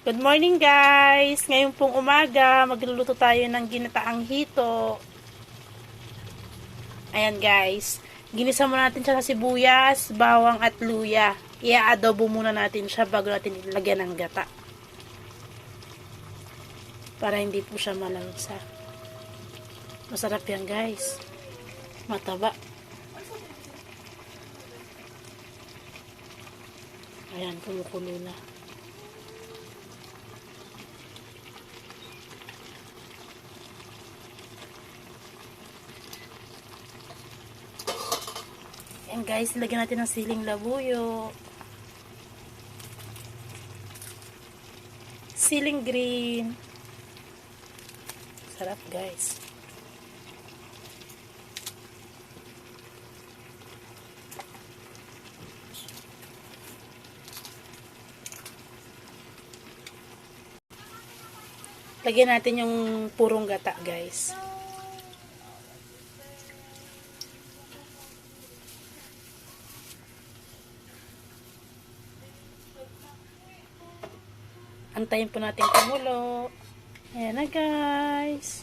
Good morning guys! Ngayon pong umaga, magluluto tayo ng ginataang hito. Ayan guys, ginisa muna natin siya sa sibuyas, bawang at luya. I-adobo muna natin siya bago natin ilagyan ng gata. Para hindi po siya malansa. Masarap yan guys. Mataba. Ayan, kumukulo na. Ayan guys, lagyan natin ng siling labuyo. Siling green. Sarap guys. Lagyan natin yung purong gata guys. Antayin po natin kumulo. Ayan na guys.